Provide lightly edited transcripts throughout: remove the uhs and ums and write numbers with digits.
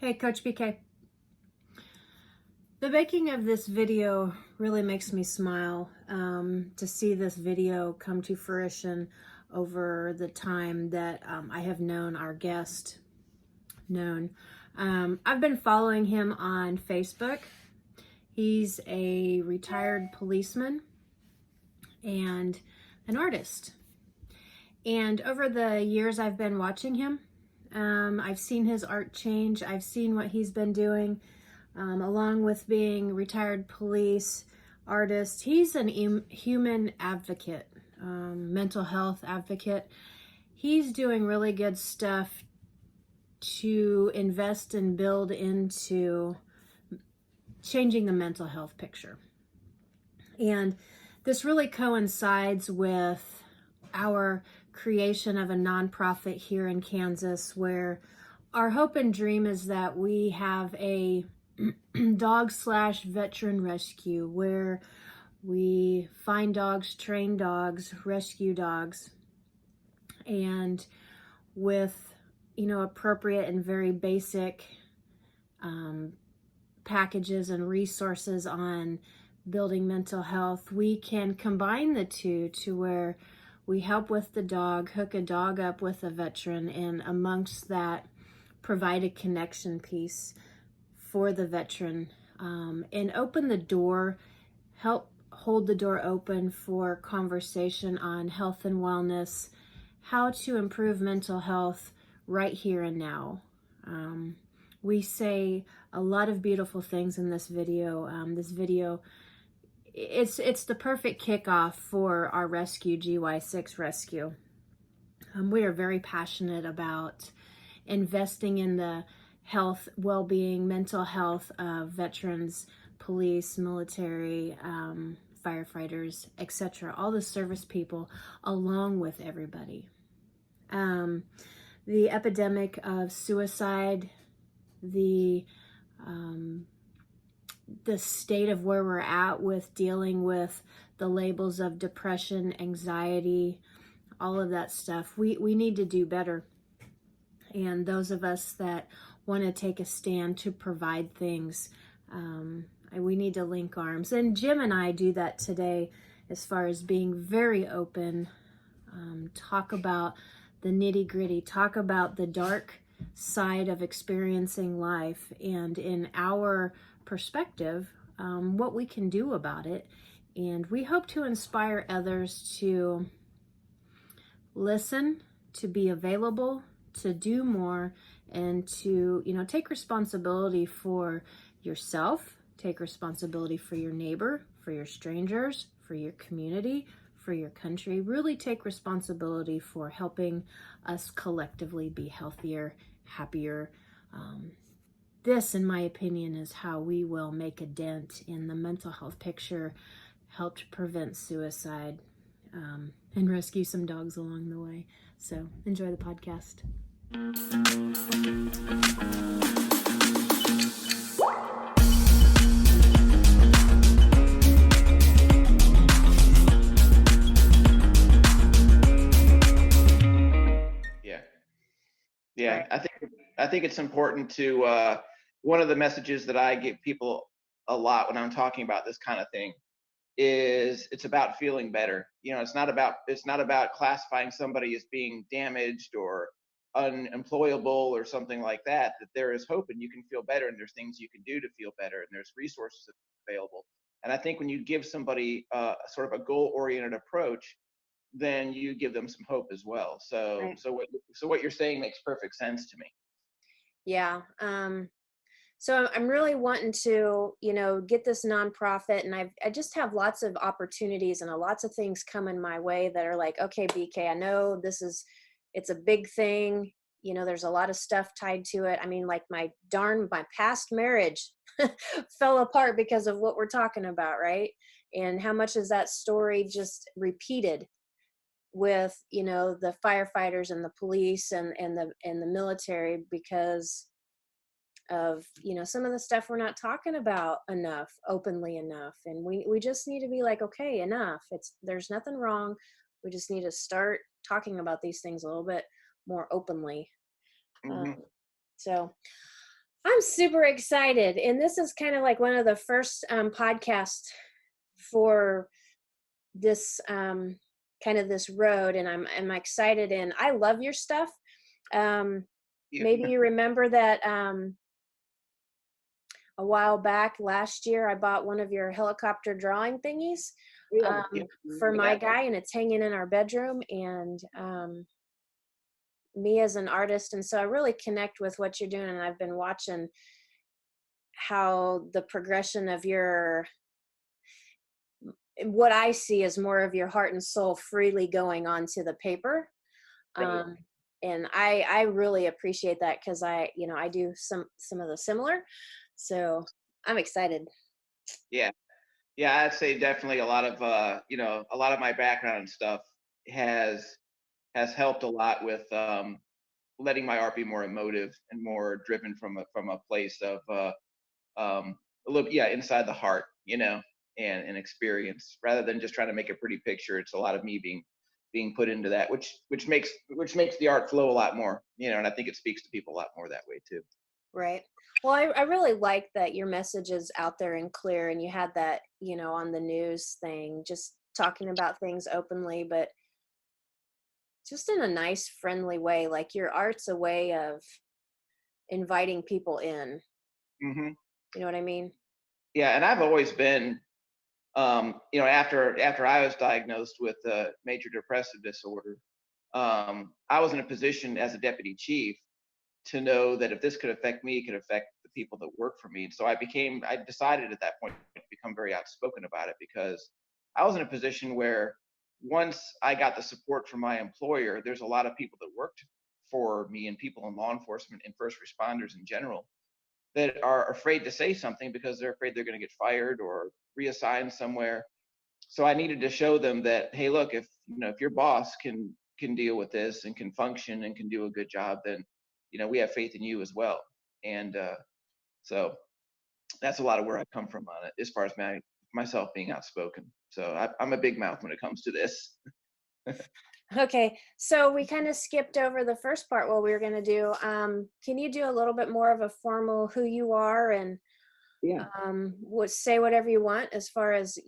Hey, Coach BK. The making of this video really makes me smile to see this video come to fruition over the time that I have known our guest. I've been following him on Facebook. He's a retired policeman and an artist. And over the years I've been watching him, I've seen his art change. I've seen what he's been doing. Along with being retired police artist, he's an human advocate, mental health advocate. He's doing really good stuff to invest and build into changing the mental health picture. And this really coincides with our creation of a nonprofit here in Kansas, where our hope and dream is that we have a dog/veteran rescue where we find dogs, train dogs, rescue dogs, and with appropriate and very basic packages and resources on building mental health, we can combine the two to where we help with the dog, hook a dog up with a veteran, and amongst that provide a connection piece for the veteran, and open the door, help hold the door open for conversation on health and wellness, how to improve mental health right here and now. We say a lot of beautiful things in this video. It's the perfect kickoff for our rescue, GY6 Rescue. We are very passionate about investing in the health, well-being, mental health of veterans, police, military, firefighters, etc., all the service people, along with everybody. The epidemic of suicide, the state of where we're at with dealing with the labels of depression, anxiety, all of that stuff, we need to do better. And those of us that want to take a stand to provide things, we need to link arms. And Jim and I do that today as far as being very open, talk about the nitty-gritty, talk about the dark side of experiencing life, and in our perspective, what we can do about it. And we hope to inspire others to listen, to be available, to do more, and to take responsibility for yourself, take responsibility for your neighbor, for your strangers, for your community, for your country. Really take responsibility for helping us collectively be healthier, happier. This, in my opinion, is how we will make a dent in the mental health picture, help to prevent suicide, and rescue some dogs along the way. So enjoy the podcast. Yeah. I think it's important to, one of the messages that I give people a lot when I'm talking about this kind of thing is it's about feeling better. It's not about classifying somebody as being damaged or unemployable or something like that. That there is hope and you can feel better, and there's things you can do to feel better, and there's resources available. And I think when you give somebody sort of a goal-oriented approach, then you give them some hope as well. So, Right. so what you're saying makes perfect sense to me. Yeah. So I'm really wanting to, get this nonprofit, and I just have lots of opportunities and lots of things coming my way that are like, okay, BK, I know it's a big thing. There's a lot of stuff tied to it. I mean, like my past marriage fell apart because of what we're talking about, right? And how much is that story just repeated with, the firefighters and the police and the military, because of some of the stuff we're not talking about openly enough. And we just need to be like, okay, enough, there's nothing wrong, we just need to start talking about these things a little bit more openly. Mm-hmm. So I'm super excited. And this is kind of like one of the first podcasts for this kind of this road. And I'm excited, and I love your stuff. Um, Yeah. Maybe you remember that a while back last year, I bought one of your helicopter drawing thingies Yeah, for remember my that. guy, and it's hanging in our bedroom. And me as an artist, and so I really connect with what you're doing, and I've been watching how the progression of your, what I see is more of your heart and soul freely going onto the paper. Right. um and I really appreciate that, because I do some of the similar, so I'm excited. Yeah. Yeah, I'd say definitely a lot of a lot of my background and stuff has helped a lot with letting my art be more emotive and more driven from a place of a little, yeah, inside the heart, and experience, rather than just trying to make a pretty picture. It's a lot of me being put into that, which makes the art flow a lot more, and I think it speaks to people a lot more that way too. Right. Well, I really like that your message is out there and clear, and you had that, on the news thing, just talking about things openly, but just in a nice, friendly way. Like, your art's a way of inviting people in. Hmm. You know what I mean? Yeah, and I've always been, after I was diagnosed with major depressive disorder, I was in a position as a deputy chief to know that if this could affect me, it could affect the people that work for me. And so I decided at that point to become very outspoken about it, because I was in a position where once I got the support from my employer, there's a lot of people that worked for me, and people in law enforcement and first responders in general, that are afraid to say something because they're afraid they're going to get fired or reassigned somewhere. So I needed to show them that, hey, look, if your boss can deal with this and can function and can do a good job, then we have faith in you as well. And so that's a lot of where I come from on it, as far as myself being outspoken. So I'm a big mouth when it comes to this. Okay, so we kind of skipped over the first part, what we were going to do. Can you do a little bit more of a formal who you are, and Yeah. say whatever you want as far as,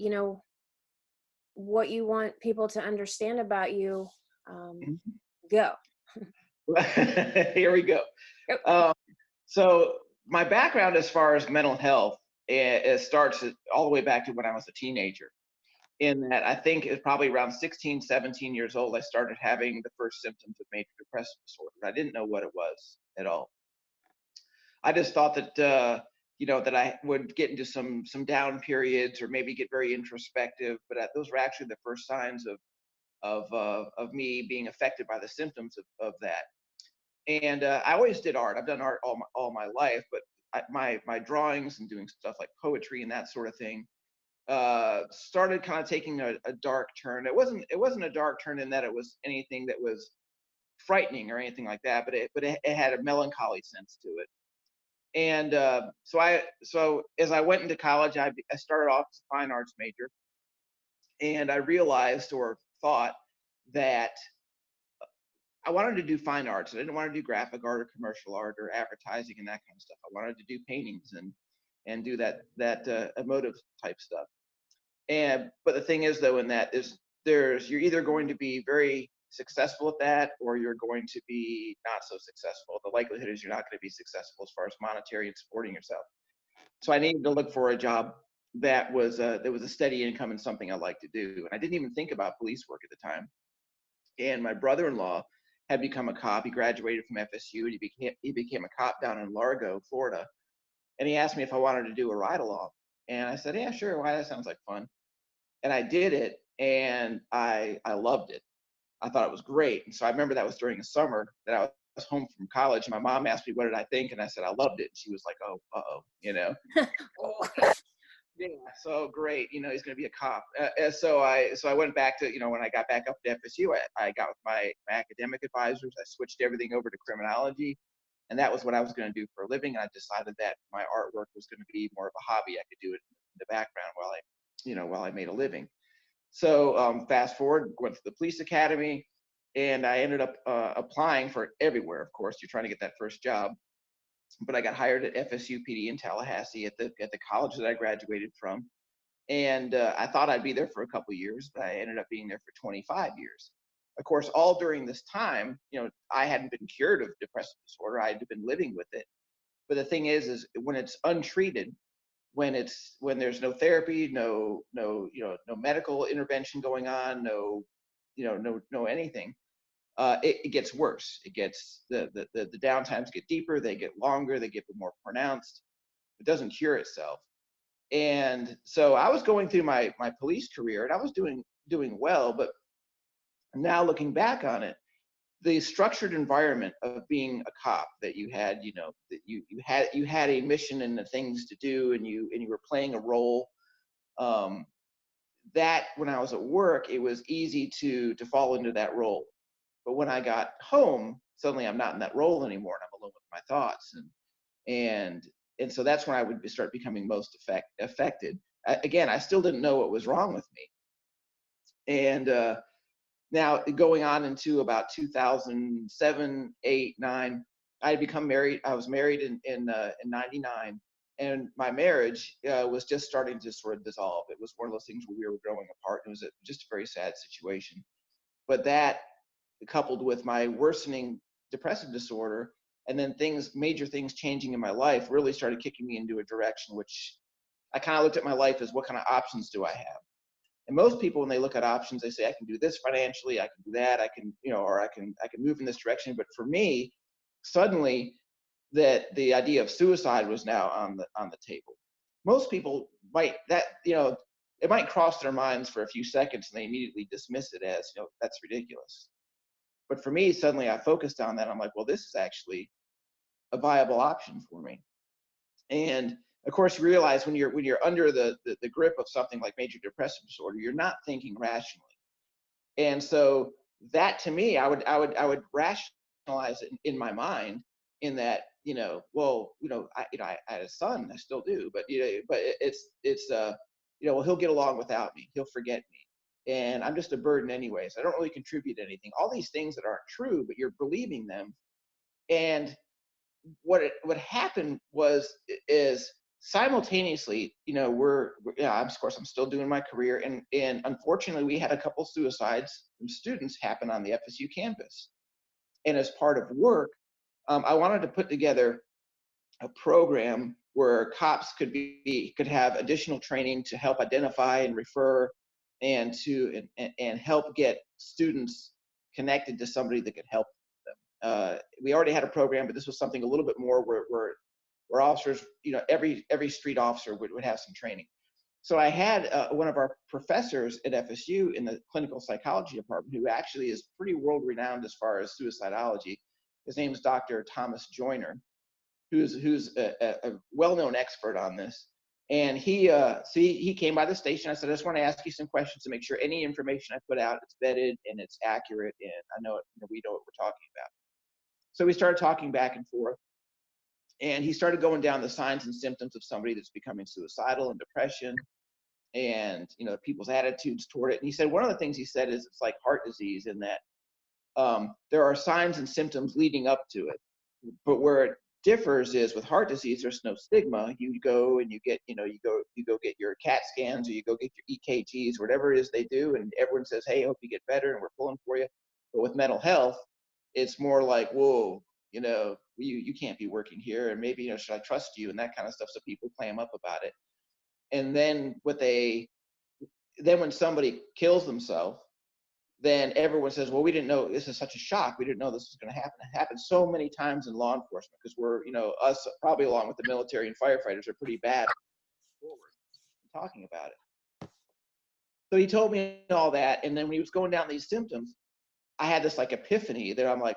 what you want people to understand about you? Um, Go. Here we go. Yep. Um, so my background as far as mental health, it starts all the way back to when I was a teenager. In that, I think it's probably around 16, 17 years old, I started having the first symptoms of major depressive disorder. I didn't know what it was at all. I just thought that that I would get into some down periods, or maybe get very introspective. But those were actually the first signs of me being affected by the symptoms of that. And I always did art. I've done art all my life, but my drawings and doing stuff like poetry and that sort of thing started kind of taking a dark turn. It wasn't a dark turn in that it was anything that was frightening or anything like that, but it had a melancholy sense to it. And so as I went into college, I started off as a fine arts major, and I realized, or thought, that I wanted to do fine arts. I didn't want to do graphic art or commercial art or advertising and that kind of stuff. I wanted to do paintings and do that emotive type stuff. But the thing is, though, in that is you're either going to be very successful at that, or you're going to be not so successful. The likelihood is you're not going to be successful as far as monetary and supporting yourself. So I needed to look for a job that was a steady income and something I like to do. And I didn't even think about police work at the time. And my brother-in-law had become a cop. He graduated from FSU, and he became a cop down in Largo, Florida. And he asked me if I wanted to do a ride along. And I said, yeah, sure. Why? That sounds like fun. And I did it, and I loved it. I thought it was great. And so I remember that was during the summer that I was home from college, and my mom asked me what did I think, and I said I loved it. And she was like, oh, Oh. yeah, so great, he's going to be a cop. So I went back to, when I got back up to FSU, I got with my academic advisors. I switched everything over to criminology, and that was what I was going to do for a living. And I decided that my artwork was going to be more of a hobby. I could do it in the background while I made a living. So fast forward, went to the police academy, and I ended up applying for everywhere. Of course, you're trying to get that first job. but I got hired at FSU PD in Tallahassee at the college that I graduated from. And I thought I'd be there for a couple of years, but I ended up being there for 25 years. Of course, all during this time, I hadn't been cured of depressive disorder. I had been living with it. But the thing is when it's untreated, when there's no therapy, no medical intervention going on, no anything, it gets worse. It gets the downtimes get deeper, they get longer, they get more pronounced. It doesn't cure itself. And so I was going through my police career, and I was doing well, but now looking back on it, the structured environment of being a cop, that you had, that you had a mission and the things to do, and you were playing a role. That when I was at work, it was easy to fall into that role. But when I got home, suddenly I'm not in that role anymore, and I'm alone with my thoughts, and so that's when I would start becoming most affected. Again, I still didn't know what was wrong with me. And now going on into about 2007, 8, 9, I had become married. I was married in 99, and my marriage was just starting to sort of dissolve. It was one of those things where we were growing apart. It was just a very sad situation. But that, coupled with my worsening depressive disorder, and then major things changing in my life, really started kicking me into a direction which I kind of looked at my life as, what kind of options do I have? And most people, when they look at options, they say, I can do this financially, I can do that, I can, or I can move in this direction. But for me, suddenly that the idea of suicide was now on the table. Most people it might cross their minds for a few seconds, and they immediately dismiss it as, that's ridiculous. But for me, suddenly I focused on that. I'm like, well, this is actually a viable option for me. And of course, you realize when you're under the grip of something like major depressive disorder, you're not thinking rationally. And so that, to me, I would rationalize it in my mind, in that, I had a son, I still do, but well, he'll get along without me, he'll forget me, and I'm just a burden anyways. I don't really contribute anything. All these things that aren't true, but you're believing them. And what happened is simultaneously, of course, I'm still doing my career, and unfortunately, we had a couple suicides from students happen on the FSU campus. And as part of work, I wanted to put together a program where cops could have additional training to help identify and refer, and help get students connected to somebody that could help them. We already had a program, but this was something a little bit more where officers, every street officer would have some training. So I had one of our professors at FSU in the clinical psychology department, who actually is pretty world-renowned as far as suicidology. His name is Dr. Thomas Joyner, who's a well-known expert on this. And he came by the station. I said, I just want to ask you some questions to make sure any information I put out is vetted and it's accurate, and I know we know what we're talking about. So we started talking back and forth, and he started going down the signs and symptoms of somebody that's becoming suicidal, and depression, and people's attitudes toward it. And he said, one of the things he said is, it's like heart disease, in that there are signs and symptoms leading up to it, but where it differs is, with heart disease, there's no stigma. You go and you get you go get your CAT scans, or you go get your EKGs, whatever it is they do, and everyone says, hey, I hope you get better, and we're pulling for you. But with mental health, it's more like, whoa, you can't be working here, and maybe, should I trust you, and that kind of stuff. So people clam up about it. And then when somebody kills themselves, then everyone says, well, we didn't know, this is such a shock, we didn't know this was going to happen. It happens so many times in law enforcement, because we're, us, probably along with the military and firefighters, are pretty bad forward talking about it. So he told me all that, and then when he was going down these symptoms, I had this like epiphany that I'm like,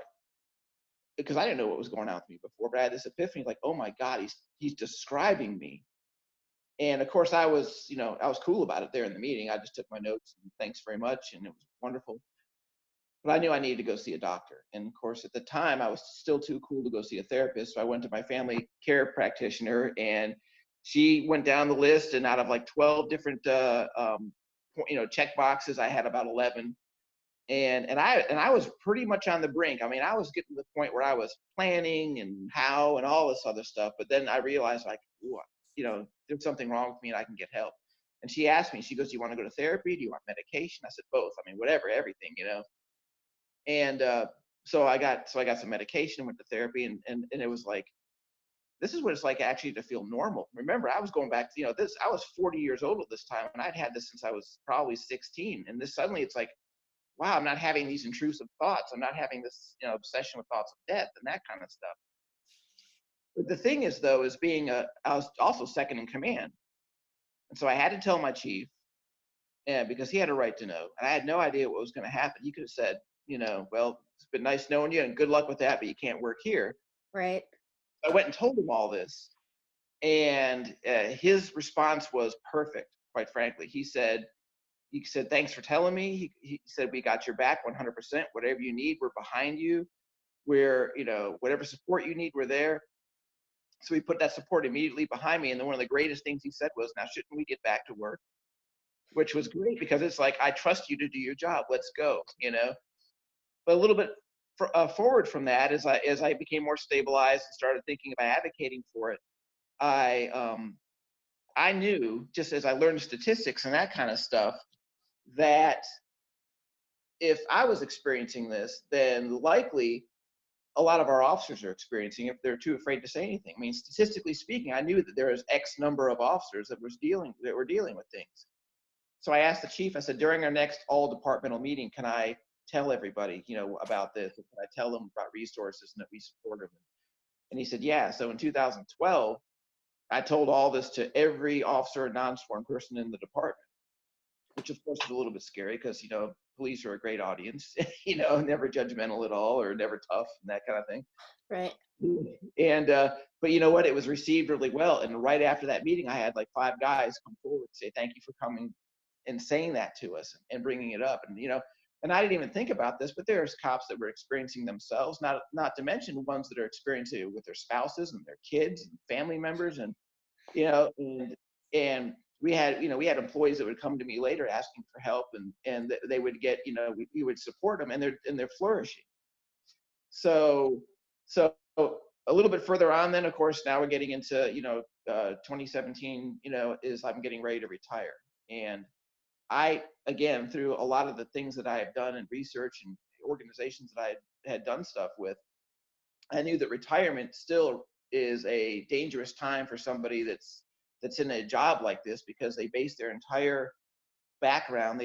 because I didn't know what was going on with me before, but I had this epiphany, like, oh my God, he's describing me. And of course, I was cool about it there in the meeting. I just took my notes, and thanks very much, and it was wonderful. But I knew I needed to go see a doctor. And of course, at the time, I was still too cool to go see a therapist. So I went to my family care practitioner, and she went down the list, and out of like 12 different check boxes, I had about 11. And I was pretty much on the brink. I mean, I was getting to the point where I was planning and how and all this other stuff. But then I realized, like, ooh, there's something wrong with me and I can get help. And she asked me, she goes, "Do you want to go to therapy? Do you want medication?" I said, "Both. I mean, whatever, everything." And so I got some medication, went to therapy, and it was like, this is what it's like actually to feel normal. Remember, I was going back to, this, I was 40 years old at this time, and I'd had this since I was probably 16. And this suddenly it's like, wow, I'm not having these intrusive thoughts. I'm not having this, obsession with thoughts of death and that kind of stuff. But the thing is, though, is I was also second in command. And so I had to tell my chief, and because he had a right to know, and I had no idea what was going to happen. He could have said, "Well, it's been nice knowing you and good luck with that, but you can't work here." Right. I went and told him all this. And his response was perfect, quite frankly. He said, "Thanks for telling me." He said, "We got your back 100%. Whatever you need, we're behind you. We're, whatever support you need, we're there." So he put that support immediately behind me. And then one of the greatest things he said was, "Now, shouldn't we get back to work?" Which was great, because it's like, I trust you to do your job. Let's go. But a little bit forward from that, as I became more stabilized and started thinking about advocating for it, I knew, just as I learned statistics and that kind of stuff, that if I was experiencing this, then likely a lot of our officers are experiencing it if they're too afraid to say anything. I mean, statistically speaking, I knew that there was X number of officers that were dealing with things. So I asked the chief, I said, during our next all departmental meeting, can I tell everybody, about this? Can I tell them about resources and that we support them? And he said, yeah. So in 2012, I told all this to every officer and non-sworn person in the department, which of course is a little bit scary because, police are a great audience, never judgmental at all or never tough and that kind of thing. Right. And, but you know what? It was received really well. And right after that meeting, I had like 5 guys come forward and say, "Thank you for coming and saying that to us and bringing it up." And I didn't even think about this, but there's cops that were experiencing themselves, not to mention ones that are experiencing it with their spouses and their kids and family members. And, and we had employees that would come to me later asking for help, and they would get, we would support them, and they're flourishing. So a little bit further on, then of course now we're getting into 2017, is I'm getting ready to retire. And I, again, through a lot of the things that I have done in research and organizations that I had done stuff with, I knew that retirement still is a dangerous time for somebody that's in a job like this, because they base their entire background,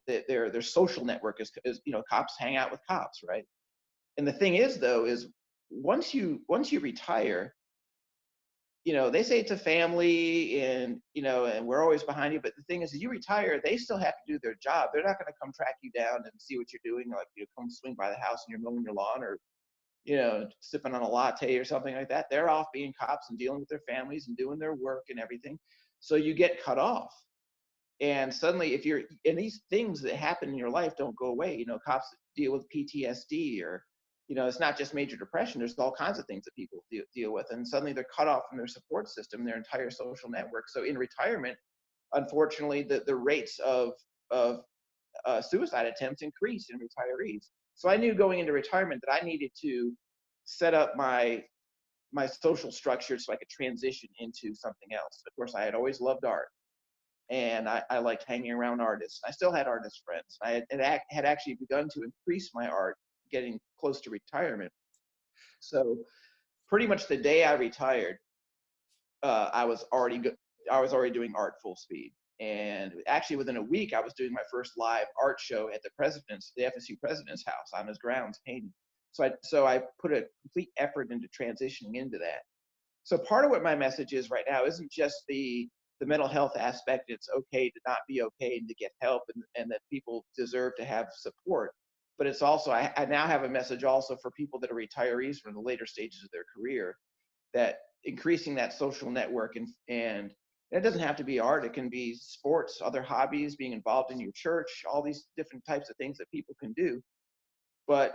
their social network is cops hang out with cops, right? And the thing is, though, is once you retire, they say it's a family, and and we're always behind you. But the thing is, you retire, they still have to do their job. They're not going to come track you down and see what you're doing, like come swing by the house and you're mowing your lawn, or sipping on a latte or something like that. They're off being cops and dealing with their families and doing their work and everything. So you get cut off. And suddenly, and these things that happen in your life don't go away. Cops deal with PTSD, or, it's not just major depression. There's all kinds of things that people deal with. And suddenly they're cut off from their support system, their entire social network. So in retirement, unfortunately, the rates of suicide attempts increase in retirees. So I knew going into retirement that I needed to set up my social structure so I could transition into something else. Of course, I had always loved art, and I liked hanging around artists. I still had artist friends. I had actually begun to increase my art getting close to retirement. So pretty much the day I retired, I was already doing art full speed. And actually within a week, I was doing my first live art show at the FSU president's house on his grounds painting. So I put a complete effort into transitioning into that. So part of what my message is right now isn't just the mental health aspect. It's okay to not be okay and to get help, and that people deserve to have support. But it's also, I now have a message also for people that are retirees from the later stages of their career, that increasing that social network, and it doesn't have to be art. It can be sports, other hobbies, being involved in your church, all these different types of things that people can do. But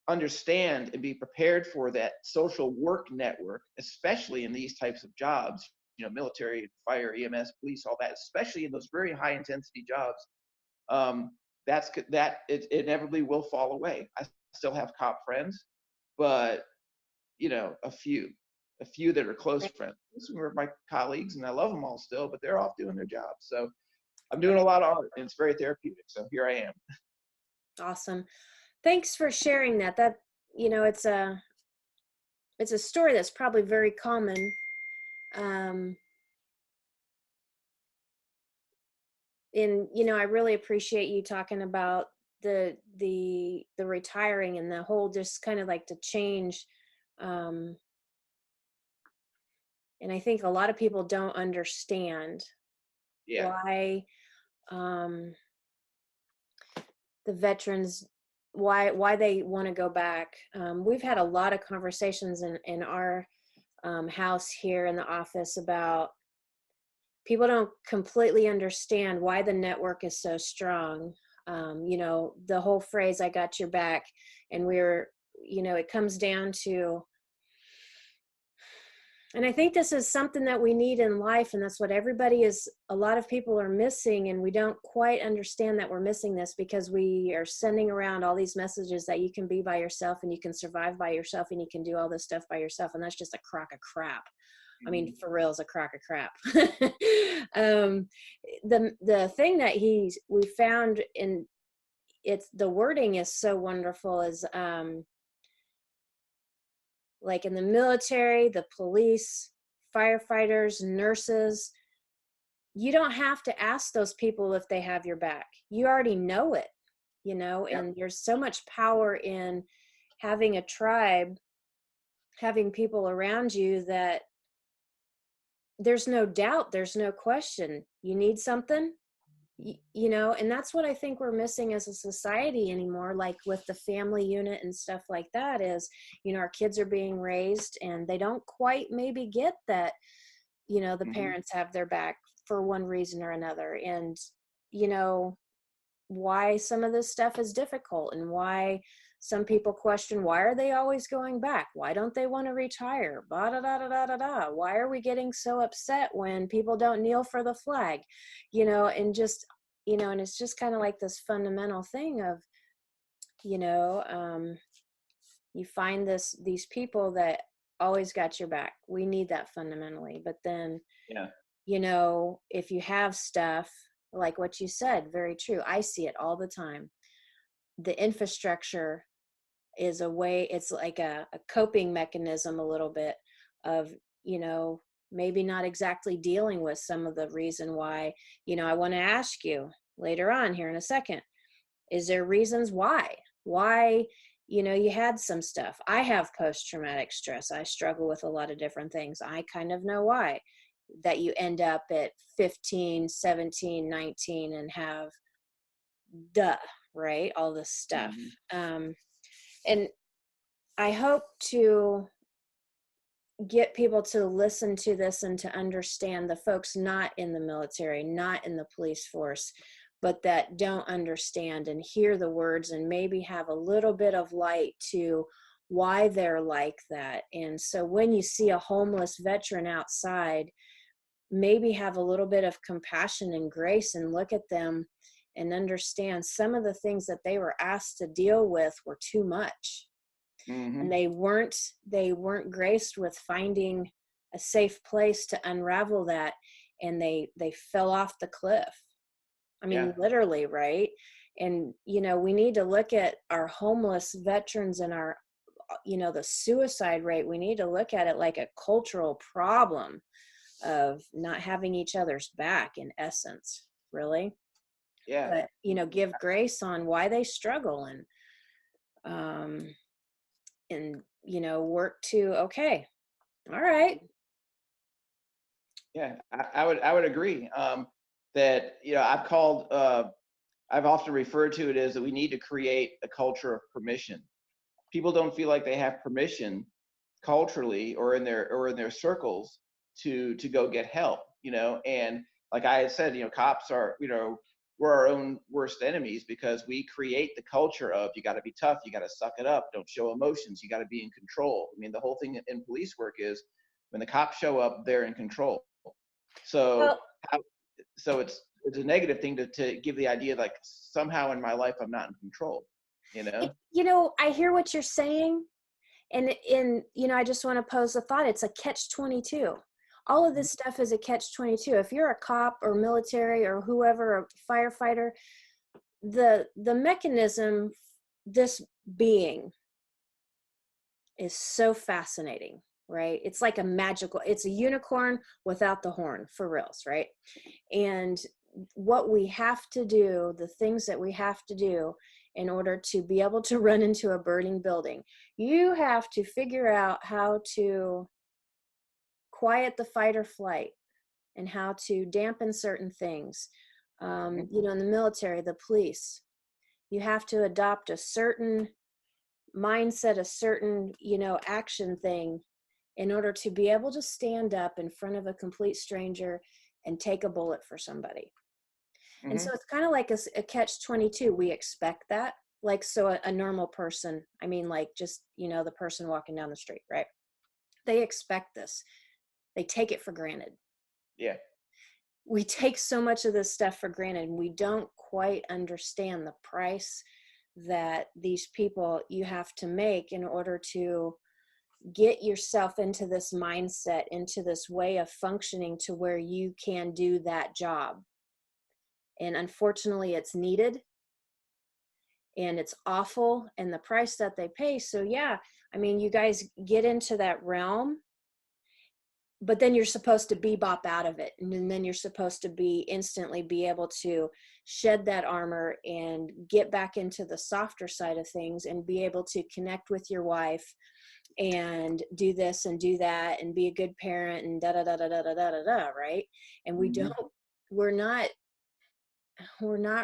understand and be prepared for that social work network, especially in these types of jobs, military, fire, EMS, police, all that, especially in those very high intensity jobs. that it inevitably will fall away. I still have cop friends, but a few that are close Right. friends. These are my colleagues, and I love them all still, but they're off doing their jobs. So I'm doing a Right. lot of art, and it's very therapeutic. So here I am. Awesome. Thanks for sharing that. That, it's a story that's probably very common. Um, and I really appreciate you talking about the retiring and the whole just kind of like the change. Um, and I think a lot of people don't understand Yeah. why um, the veterans why they want to go back. We've had a lot of conversations in our house here in the office about people don't completely understand why the network is so strong. The whole phrase, I got your back. And it comes down to, and I think this is something that we need in life. And that's what a lot of people are missing. And we don't quite understand that we're missing this because we are sending around all these messages that you can be by yourself and you can survive by yourself and you can do all this stuff by yourself. And that's just a crock of crap. I mean, Mhm. for real, is a crock of crap. The thing that we found in the wording is so wonderful is like in the military, the police, firefighters, nurses, you don't have to ask those people if they have your back. You already know it, Yep. and there's so much power in having a tribe, having people around you that there's no doubt, there's no question. You need something, and that's what I think we're missing as a society anymore, like with the family unit and stuff like that is, our kids are being raised and they don't quite maybe get that, the Hmm. parents have their back for one reason or another. And, you know, why some of this stuff is difficult and why some people question, why are they always going back? Why don't they want to retire? Blah, da, da, da, da, da, da. Why are we getting so upset when people don't kneel for the flag? And just, and it's just kind of like this fundamental thing of, you know, um, you find these people that always got your back. We need that fundamentally. But then, Yeah. if you have stuff like what you said, very true. I see it all the time. The infrastructure is a way, it's like a coping mechanism a little bit of, maybe not exactly dealing with some of the reason why, I want to ask you later on here in a second, is there reasons why you had some stuff? I have post-traumatic stress. I struggle with a lot of different things. I kind of know why that you end up at 15, 17, 19 and have right, all this stuff. Hmm. And I hope to get people to listen to this and to understand, the folks not in the military, not in the police force, but that don't understand and hear the words and maybe have a little bit of light to why they're like that. And so when you see a homeless veteran outside, maybe have a little bit of compassion and grace and look at them and understand some of the things that they were asked to deal with were too much, and Hmm. they weren't graced with finding a safe place to unravel that, and they fell off the cliff. I Yeah. mean, literally, right? And we need to look at our homeless veterans and our the suicide rate. We need to look at it like a cultural problem of not having each other's back, in essence, really. Yeah. But give grace on why they struggle, um and work to, okay, all right. Yeah. I would agree. That I've often referred to it as that we need to create a culture of permission. People don't feel like they have permission culturally or in their circles to go get help, and like I had said, cops are, we're our own worst enemies because we create the culture of you got to be tough, you got to suck it up, don't show emotions, you got to be in control. I mean, the whole thing in police work is when the cops show up, they're in control. Well, So how, so it's it's a negative thing to give the idea like somehow in my life I'm not in control, you know? I hear what you're saying. And I just want to pose a thought. It's a catch-22. All of this stuff is a catch-22. If you're a cop or military or whoever, a firefighter, the mechanism, this being is so fascinating, right? It's like it's a unicorn without the horn, for reals, right? And what we have to do, the things that we have to do in order to be able to run into a burning building, you have to figure out how to quiet the fight or flight and how to dampen certain things. In the military, the police, you have to adopt a certain mindset, a certain, action thing in order to be able to stand up in front of a complete stranger and take a bullet for somebody. And so it's kind of like a catch-22. We expect that. Like, so a normal person, I mean, like just, the person walking down the street, right? They expect this. They take it for granted. Yeah. We take so much of this stuff for granted, and we don't quite understand the price that these people you have to make in order to get yourself into this mindset, into this way of functioning to where you can do that job. And unfortunately, it's needed and it's awful, and the price that they pay. So yeah, I mean, you guys get into that realm, but then you're supposed to bebop out of it. And then you're supposed to instantly be able to shed that armor and get back into the softer side of things and be able to connect with your wife and do this and do that and be a good parent and da da da da da da da da da, right? And we're not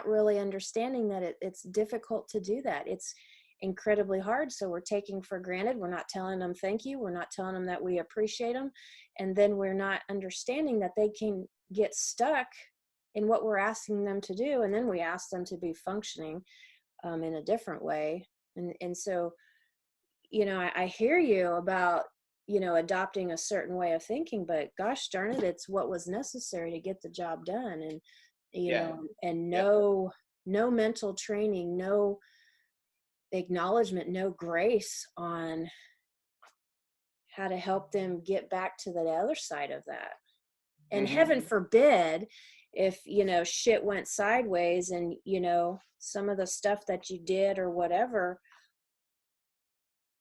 really understanding that it's difficult to do that. It's incredibly hard. So we're taking for granted. We're not telling them thank you. We're not telling them that we appreciate them. And then we're not understanding that they can get stuck in what we're asking them to do. And then we ask them to be functioning in a different way. And so, I hear you about, adopting a certain way of thinking, but gosh darn it, it's what was necessary to get the job done. And, and no mental training, no acknowledgement, no grace on how to help them get back to the other side of that. And heaven forbid if, shit went sideways and, some of the stuff that you did or whatever.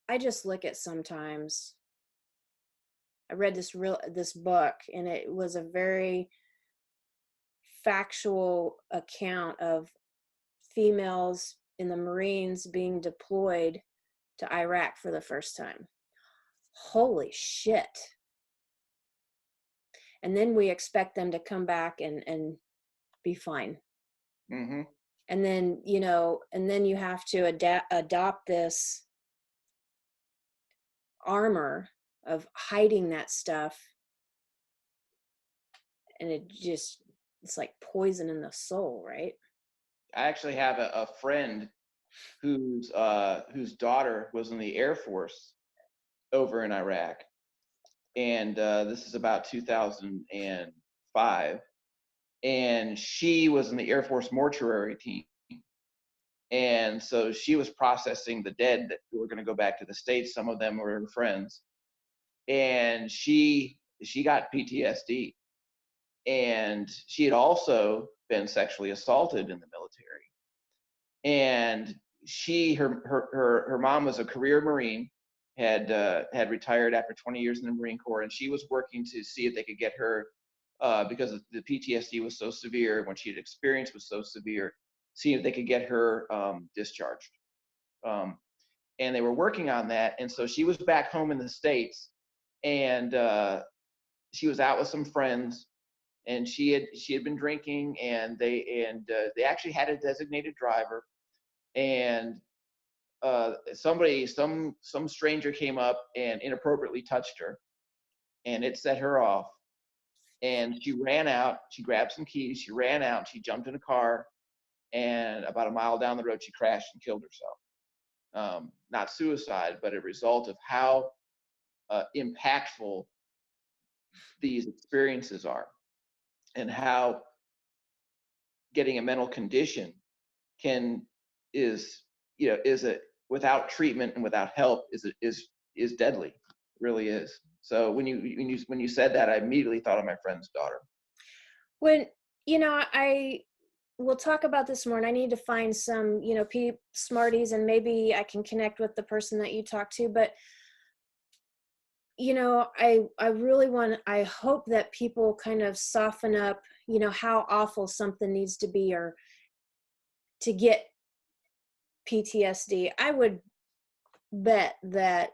I just look at sometimes, I read this book, and it was a very factual account of females in the Marines being deployed to Iraq for the first time. Holy shit. And then we expect them to come back and be fine. And then, you have to adopt this armor of hiding that stuff. And it's like poison in the soul, right? I actually have a friend whose daughter was in the Air Force over in Iraq, and this is about 2005, and she was in the Air Force mortuary team, and so she was processing the dead that were going to go back to the States. Some of them were her friends, and she got PTSD, and she had also been sexually assaulted in the military. And her mom was a career Marine, had retired after 20 years in the Marine Corps, and she was working to see if they could get her, because the PTSD was so severe, what she had experienced was so severe, see if they could get her discharged. And they were working on that, and so she was back home in the States, and she was out with some friends, and she had been drinking, and they actually had a designated driver, and some stranger came up and inappropriately touched her, and it set her off, and she ran out, she grabbed some keys, she ran out, she jumped in a car, and about a mile down the road she crashed and killed herself. Not suicide, but a result of how impactful these experiences are, and how getting a mental condition can is is a without treatment and without help is deadly. It really is. So when you said that, I immediately thought of my friend's daughter. When, I will talk about this more, and I need to find some, smarties, and maybe I can connect with the person that you talk to. But, I really I hope that people kind of soften up, how awful something needs to be, or to get PTSD. I would bet that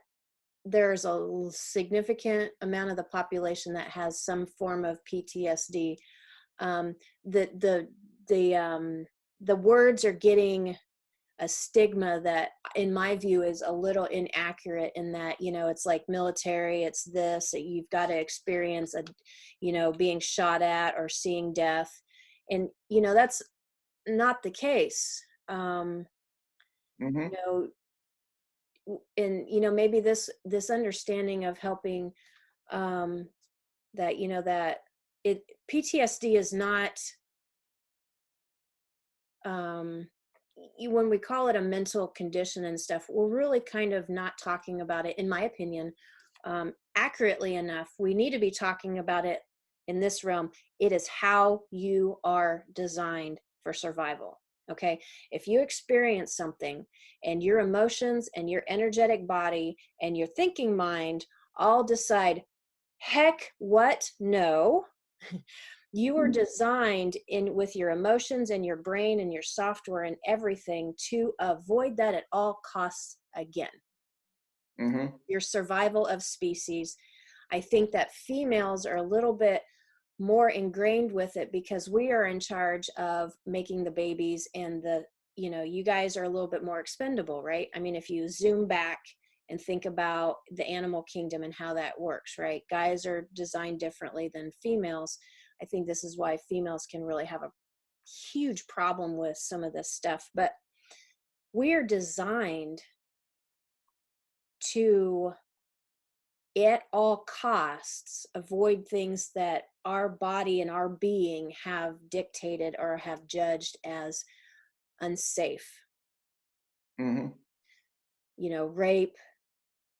there's a significant amount of the population that has some form of PTSD. um, the the the words are getting a stigma that, in my view, is a little inaccurate, in that, it's like military, it's this, that you've got to experience being shot at or seeing death. And that's not the case. Mm-hmm. You know and maybe this understanding of helping, um that it PTSD is not, um when we call it a mental condition and stuff, we're really kind of not talking about it, in my opinion, accurately enough. We need to be talking about it in this realm. It is how you are designed for survival. Okay. If you experience something, and your emotions and your energetic body and your thinking mind all decide, heck, what? No. You are designed in with your emotions and your brain and your software and everything to avoid that at all costs again. Mm-hmm. Your survival of species. I think that females are a little bit more ingrained with it, because we are in charge of making the babies, and you guys are a little bit more expendable, right? I mean, if you zoom back and think about the animal kingdom and how that works, right? Guys are designed differently than females. I think this is why females can really have a huge problem with some of this stuff. But we are designed to, at all costs, avoid things that our body and our being have dictated or have judged as unsafe. Mm-hmm. Rape.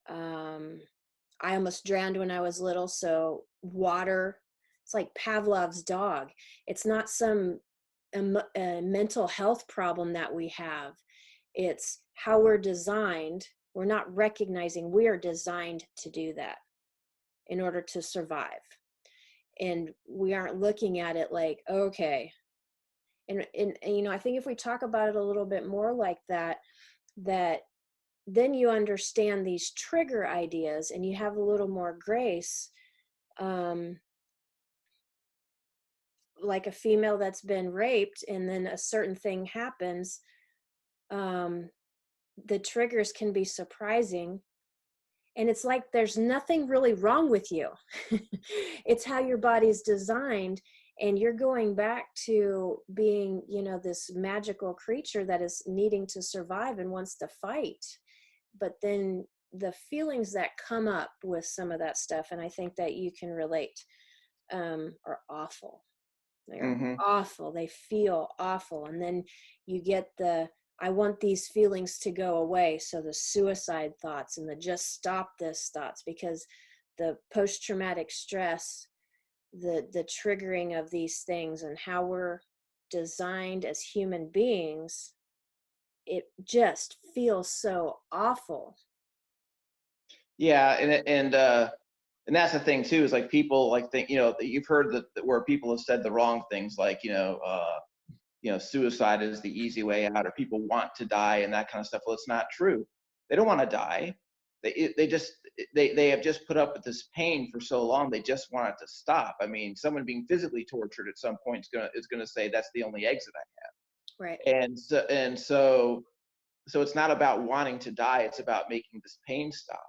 I almost drowned when I was little, so water, it's like Pavlov's dog. It's not some mental health problem that we have. It's how we're designed. We're not recognizing we are designed to do that in order to survive. And we aren't looking at it like, okay. And I think if we talk about it a little bit more like that, then you understand these trigger ideas, and you have a little more grace. Like a female that's been raped, and then a certain thing happens, the triggers can be surprising. And it's like there's nothing really wrong with you. It's how your body's designed, and you're going back to being, this magical creature that is needing to survive and wants to fight. But then the feelings that come up with some of that stuff, and I think that you can relate, are awful. They're Mm-hmm. awful. They feel awful. And then you get I want these feelings to go away. So the suicide thoughts and the just stop this thoughts, because the post-traumatic stress, the triggering of these things, and how we're designed as human beings, it just feels so awful. Yeah, and that's the thing too, is like people like think, that you've heard that where people have said the wrong things, like suicide is the easy way out, or people want to die and that kind of stuff. Well, it's not true. They don't want to die. They have just put up with this pain for so long. They just want it to stop. I mean, someone being physically tortured at some point is gonna say that's the only exit I Right. have. And so it's not about wanting to die. It's about making this pain stop.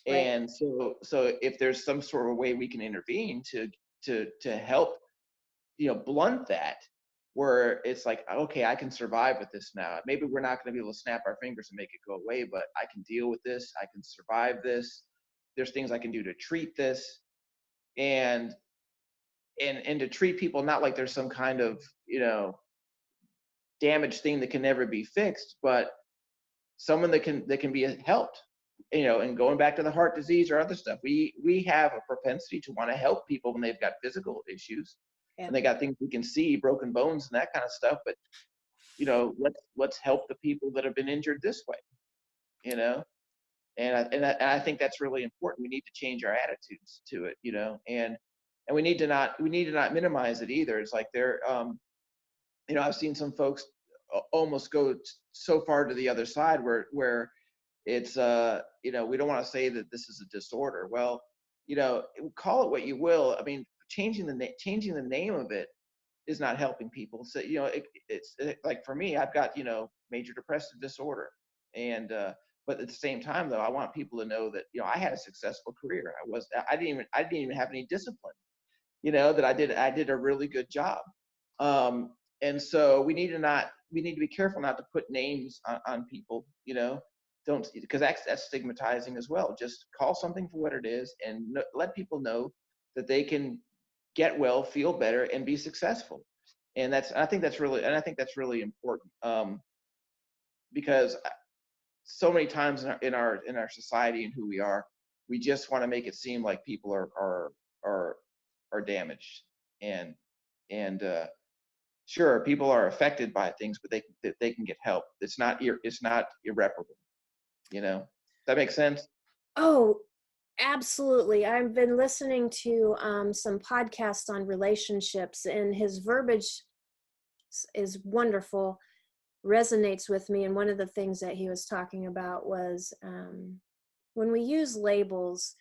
Right. And so if there's some sort of way we can intervene to help, blunt that, where it's like, okay, I can survive with this now. Maybe we're not going to be able to snap our fingers and make it go away, but I can deal with this. I can survive this. There's things I can do to treat this, and to treat people not like there's some kind of, damaged thing that can never be fixed, but someone that can be helped. And going back to the heart disease or other stuff, we have a propensity to want to help people when they've got physical issues, and they got things we can see, broken bones and that kind of stuff. But let's help the people that have been injured this way. And I think that's really important. We need to change our attitudes to it. And we need to not minimize it either. It's like I've seen some folks almost go so far to the other side where it's we don't want to say that this is a disorder. Well, call it what you will. I mean, changing the name of it is not helping people. So it's like, for me, I've got major depressive disorder, and but at the same time, though, I want people to know that I had a successful career. I didn't even have any discipline. That I did a really good job. And so we need to be careful not to put names on people. Don't, because that's stigmatizing as well. Just call something for what it is, and let people know that they can get well, feel better, and be successful. And I think that's really important, because so many times in our society and who we are, we just want to make it seem like people are damaged, and sure, people are affected by things, but they can get help. It's not irreparable. Does that make sense? Oh, absolutely. I've been listening to some podcasts on relationships, and his verbiage is wonderful, resonates with me. And one of the things that he was talking about was when we use labels,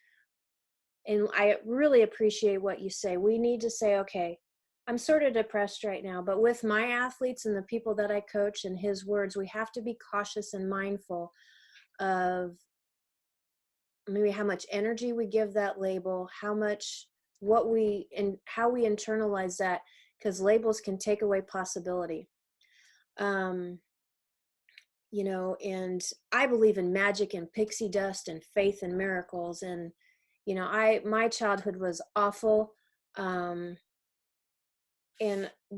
and I really appreciate what you say. We need to say, okay, I'm sort of depressed right now, but with my athletes and the people that I coach, in his words, we have to be cautious and mindful of maybe how much energy we give that label, how we internalize that, because labels can take away possibility. And I believe in magic and pixie dust and faith and miracles. And, my childhood was awful. And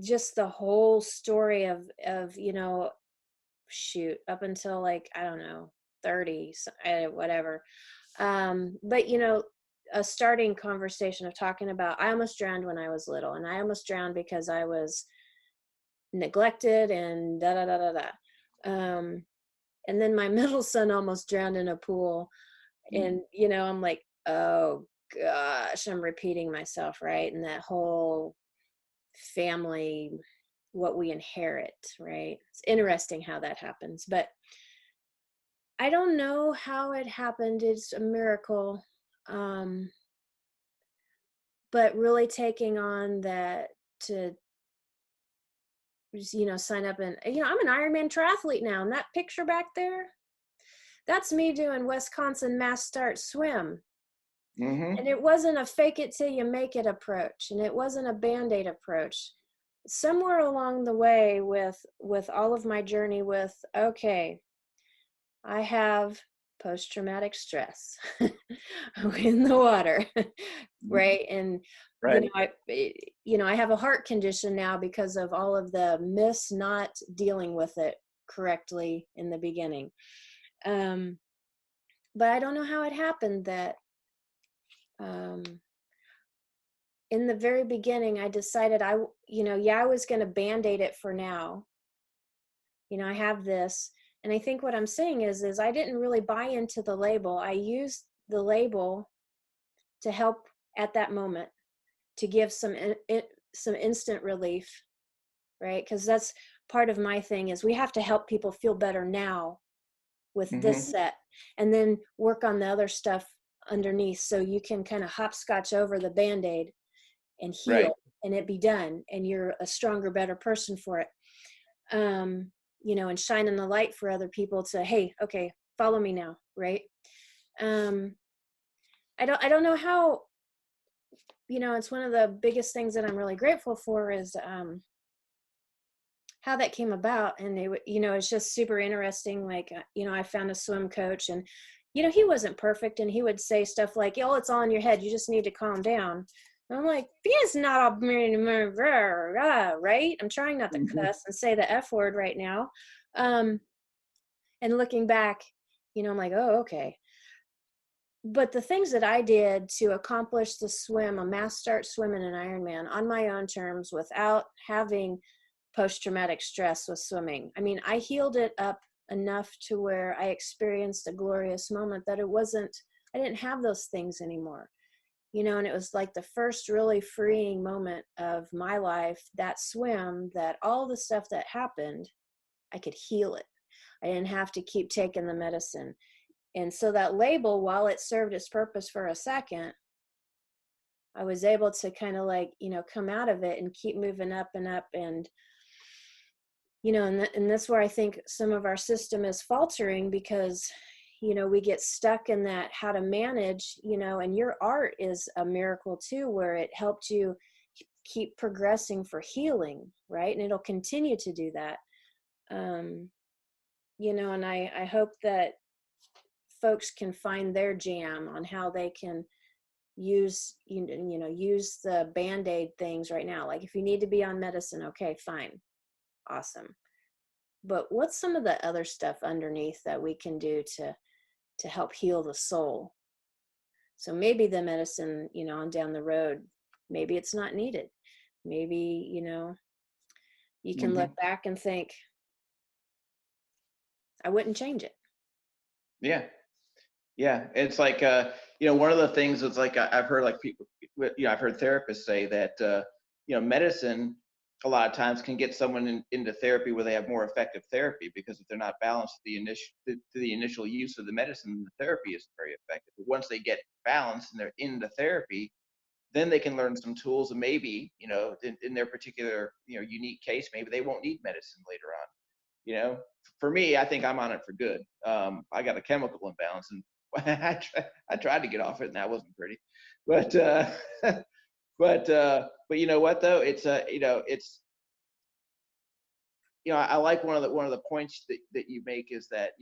just the whole story of up until, like, I don't know, 30, whatever. But a starting conversation of talking about, I almost drowned when I was little, and I almost drowned because I was neglected and da da da da da. And then my middle son almost drowned in a pool, and I'm like, oh gosh, I'm repeating myself, right? And that whole family, what we inherit, right? It's interesting how that happens, but I don't know how it happened. It's a miracle. But really taking on that to, sign up, and, I'm an Ironman triathlete now. And that picture back there, that's me doing Wisconsin Mass Start swim. Mm-hmm. And it wasn't a fake it till you make it approach. And it wasn't a Band-Aid approach. Somewhere along the way with all of my journey with, okay, I have post-traumatic stress in the water, right? And right. I have a heart condition now because of all of the not dealing with it correctly in the beginning. But I don't know how it happened that in the very beginning I decided I was going to Band-Aid it for now. I have this. And I think what I'm saying is I didn't really buy into the label. I used the label to help at that moment, to give some instant relief, right? Because that's part of my thing is we have to help people feel better now with this set, and then work on the other stuff underneath, so you can kind of hopscotch over the Band-Aid and heal, right, and it be done, and you're a stronger, better person for it. And shining the light for other people to, hey, okay, follow me now, right? I don't know how, it's one of the biggest things that I'm really grateful for is how that came about. And it's just super interesting. Like, I found a swim coach, and, he wasn't perfect, and he would say stuff like, oh, it's all in your head. You just need to calm down. And I'm like, it's not a right. I'm trying not to Mhm. cuss and say the F word right now. Um, and looking back, I'm like, oh, okay. But the things that I did to accomplish the swim, a mass start swim in an Ironman on my own terms without having post-traumatic stress with swimming. I mean, I healed it up enough to where I experienced a glorious moment that I didn't have those things anymore. And it was like the first really freeing moment of my life, that swim, that all the stuff that happened, I could heal it. I didn't have to keep taking the medicine. And so that label, while it served its purpose for a second, I was able to kind of like, come out of it and keep moving up and up. And, and that's where I think some of our system is faltering because, we get stuck in that how to manage, and your art is a miracle too, where it helped you keep progressing for healing, right? And it'll continue to do that. Um, and I hope that folks can find their jam on how they can use the band-aid things right now. Like if you need to be on medicine, okay, fine, awesome. But what's some of the other stuff underneath that we can do to help heal the soul? So maybe the medicine, on down the road, maybe it's not needed. Maybe, you can look Mhm. back and think, I wouldn't change it. Yeah. Yeah. It's like, one of the things that's like, I've heard like people, I've heard therapists say that, medicine a lot of times can get someone into therapy where they have more effective therapy because if they're not balanced to the initial use of the medicine, the therapy isn't very effective. But once they get balanced and they're into therapy, then they can learn some tools and maybe, in their particular, unique case, maybe they won't need medicine later on. For me, I think I'm on it for good. I got a chemical imbalance and I tried to get off it and that wasn't pretty, but, but you know what though? I like one of the points that you make is that,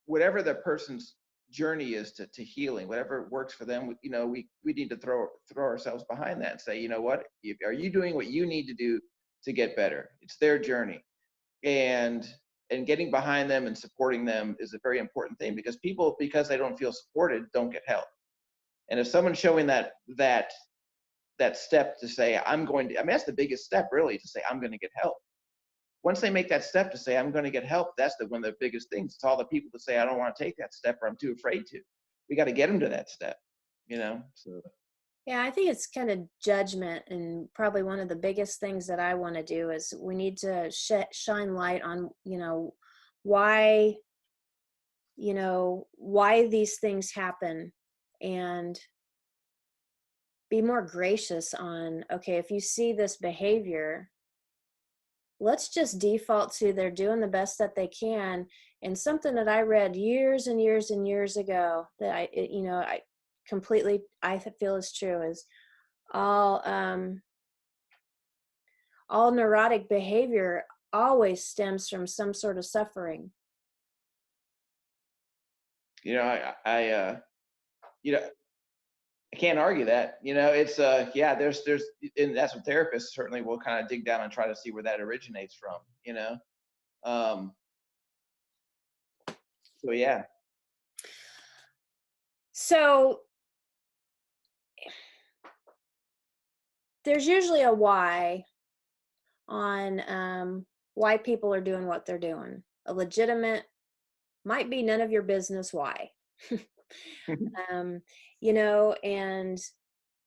whatever the person's journey is to healing, whatever works for them, we need to throw ourselves behind that and say, you know what, are you doing what you need to do to get better? It's their journey. And getting behind them and supporting them is a very important thing because people, because they don't feel supported, don't get help. And if someone's showing that step to say, I mean, that's the biggest step really, to say I'm going to get help. Once they make that step to say I'm going to get help, that's one of the biggest things. It's all the people that say I don't want to take that step or I'm too afraid to. We got to get them to that step, so. Yeah, I think it's kind of judgment, and probably one of the biggest things that I want to do is we need to shine light on, why, why these things happen, and be more gracious on, okay, if you see this behavior, let's just default to they're doing the best that they can. And something that I read years and years and years ago that I completely, I feel is true is all, all neurotic behavior always stems from some sort of suffering. I you know I can't argue that. It's yeah, there's and that's what therapists certainly will kind of dig down and try to see where that originates from. Um so yeah. So there's usually a why on why people are doing what they're doing. A legitimate might be none of your business why. um, and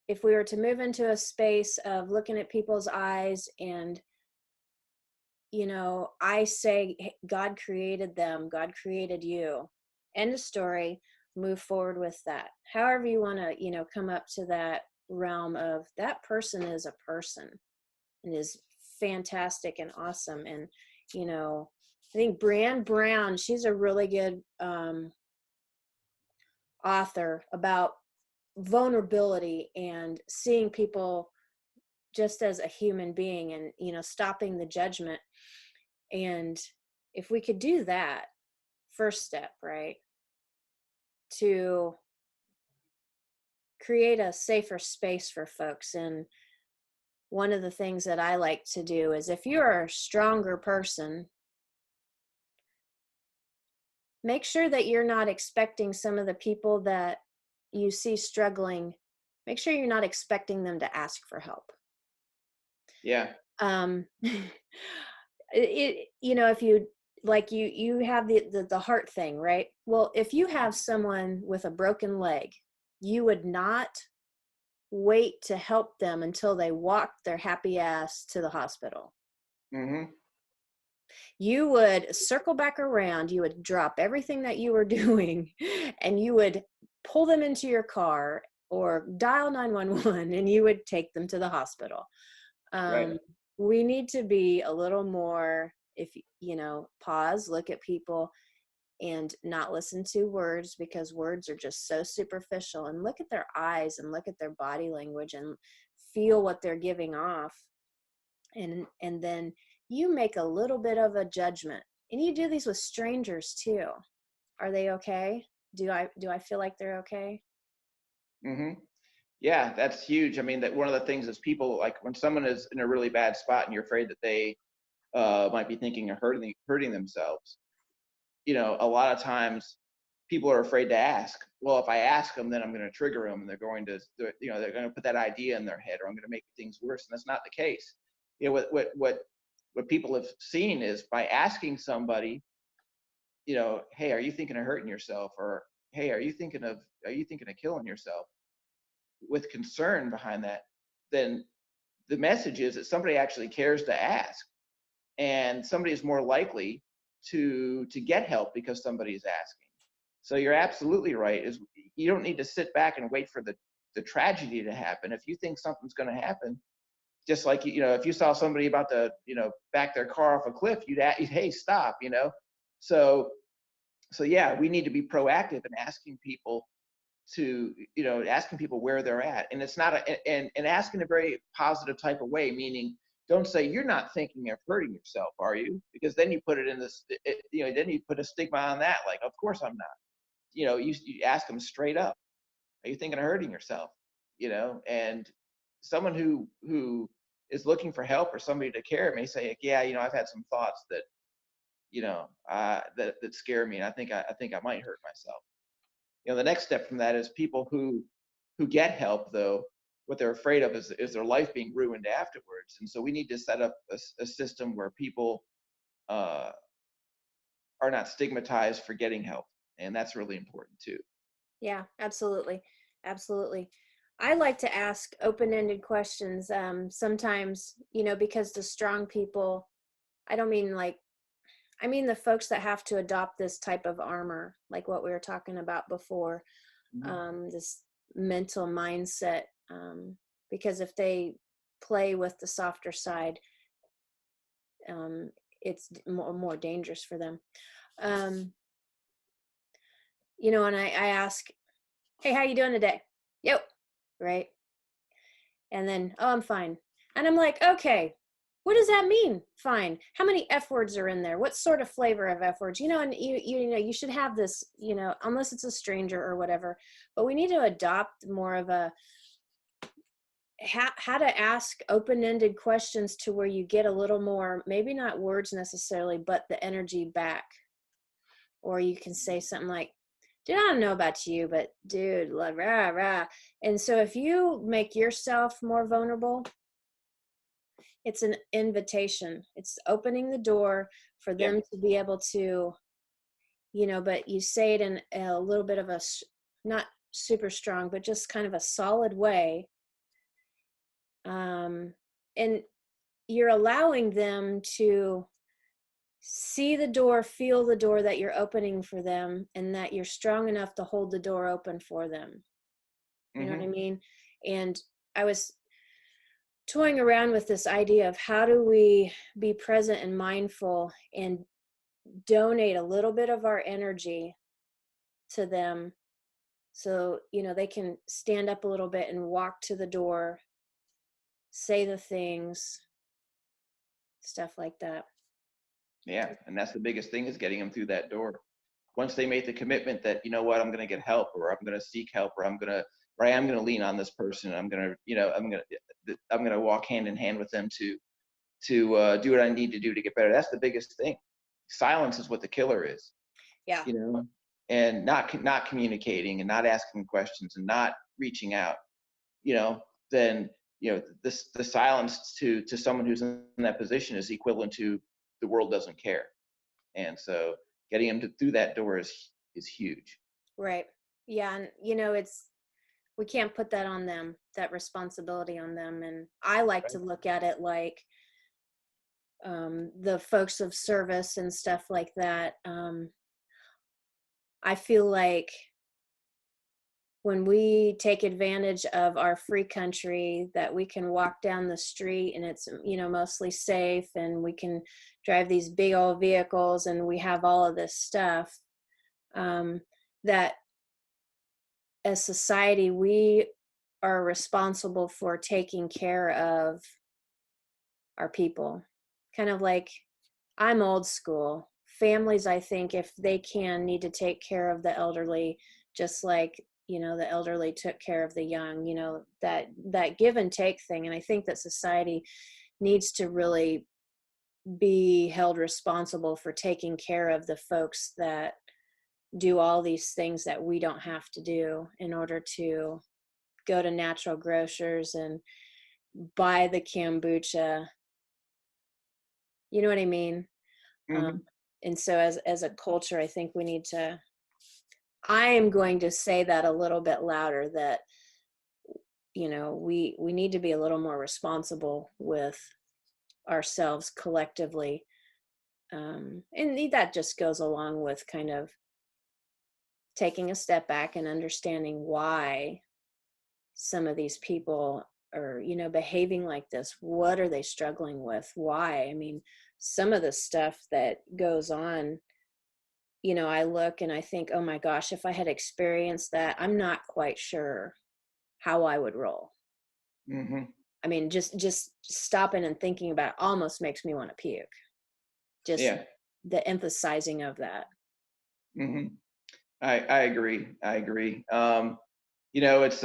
if we were to move into a space of looking at people's eyes and, I say, "Hey, God created them, God created you. End of story, move forward with that. However you want to, come up to that realm of that person is a person and is fantastic and awesome. And, I think Brené Brown, she's a really good author about vulnerability and seeing people just as a human being and, stopping the judgment. And if we could do that, first step, right, to create a safer space for folks. And one of the things that I like to do is, if you're a stronger person, make sure that you're not expecting some of the people that you see struggling, make sure you're not expecting them to ask for help. Yeah. It, if you, like, you have the heart thing, right? Well, if you have someone with a broken leg, you would not wait to help them until they walked their happy ass to the hospital. Mm-hmm. You would circle back around, you would drop everything that you were doing, and you would pull them into your car or dial 911, and you would take them to the hospital. Right. um, we need to be a little more, if pause, look at people, and not listen to words, because words are just so superficial, and look at their eyes and look at their body language and feel what they're giving off. And then you make a little bit of a judgment, and you do these with strangers too. Are they okay? Do I feel like they're okay? Mm-hmm. Yeah, that's huge. I mean, that one of the things is people, like when someone is in a really bad spot and you're afraid that they might be thinking of hurting themselves. A lot of times people are afraid to ask. Well, if I ask them, then I'm going to trigger them, and they're going to, they're going to put that idea in their head, or I'm going to make things worse. And that's not the case. What people have seen is, by asking somebody, hey, are you thinking of hurting yourself? Or, hey, are you thinking of killing yourself? With concern behind that, then the message is that somebody actually cares to ask, and somebody is more likely to get help because somebody is asking. So you're absolutely right. Is You don't need to sit back and wait for the tragedy to happen. If you think something's going to happen, just like if you saw somebody about to back their car off a cliff, hey, stop. So yeah, we need to be proactive in asking people where they're at. And it's not and asking a very positive type of way, meaning, don't say, you're not thinking of hurting yourself, are you? Because then you put it in this, then you put a stigma on that, like, of course I'm not. You ask them straight up, are you thinking of hurting yourself? And someone who is looking for help or somebody to care may say, like, yeah, I've had some thoughts that that scare me, and I think I might hurt myself. The next step from that is people who get help, though, what they're afraid of is their life being ruined afterwards. And so we need to set up a system where people uh, are not stigmatized for getting help, and that's really important too. Yeah, absolutely. Absolutely. I like to ask open-ended questions, sometimes, because the strong people, I don't mean like, I mean the folks that have to adopt this type of armor, like what we were talking about before, Mhm. this mental mindset. Because if they play with the softer side, it's more dangerous for them. Um, and I ask, hey, how you doing today? Yep. Right. And then, oh, I'm fine. And I'm like, okay, what does that mean? Fine. How many F words are in there? What sort of flavor of F words? And you should have this, unless it's a stranger or whatever. But we need to adopt more of a how to ask open-ended questions, to where you get a little more, maybe not words necessarily, but the energy back. Or you can say something like, dude, I don't know about you, but dude, rah, rah. And so if you make yourself more vulnerable, it's an invitation. It's opening the door for Yeah. them to be able to, but you say it in a little bit of a, not super strong, but just kind of a solid way. And you're allowing them to see the door, feel the door that you're opening for them, and that you're strong enough to hold the door open for them. You know what I Hmm. mean? And I was toying around with this idea of, how do we be present and mindful and donate a little bit of our energy to them, so they can stand up a little bit and walk to the door, say the things, stuff like that. Yeah, and that's the biggest thing, is getting them through that door. Once they make the commitment that, I'm going to get help, or I'm going to seek help, or but I am going to lean on this person. I'm going to, I'm going to walk hand in hand with them to do what I need to do to get better. That's the biggest thing. Silence is what the killer is. Yeah. And not communicating and not asking questions and not reaching out, then, the silence to someone who's in that position is equivalent to the world doesn't care. And so getting them through that door is huge. Right. Yeah. And, we can't put that on them, that responsibility on them. And I like to look at it like the folks of service and stuff like that. I feel like when we take advantage of our free country, that we can walk down the street and it's, mostly safe, and we can drive these big old vehicles and we have all of this stuff, that as society, we are responsible for taking care of our people. Kind of like, I'm old school. Families, I think, if they can, need to take care of the elderly, just like, the elderly took care of the young, that give and take thing. And I think that society needs to really be held responsible for taking care of the folks that do all these things that we don't have to do, in order to go to natural grocers and buy the kombucha. You know what I mean? Mm-hmm. And so as a culture, I think we need to, I am going to say that a little bit louder, that, we need to be a little more responsible with ourselves collectively. And that just goes along with kind of taking a step back and understanding why some of these people are, behaving like this. What are they struggling with? Why? I mean, some of the stuff that goes on, I look and I think, oh my gosh, if I had experienced that, I'm not quite sure how I would roll. Mm-hmm. I mean, just stopping and thinking about it almost makes me want to puke. Just the emphasizing of that. Mm-hmm. I agree. It's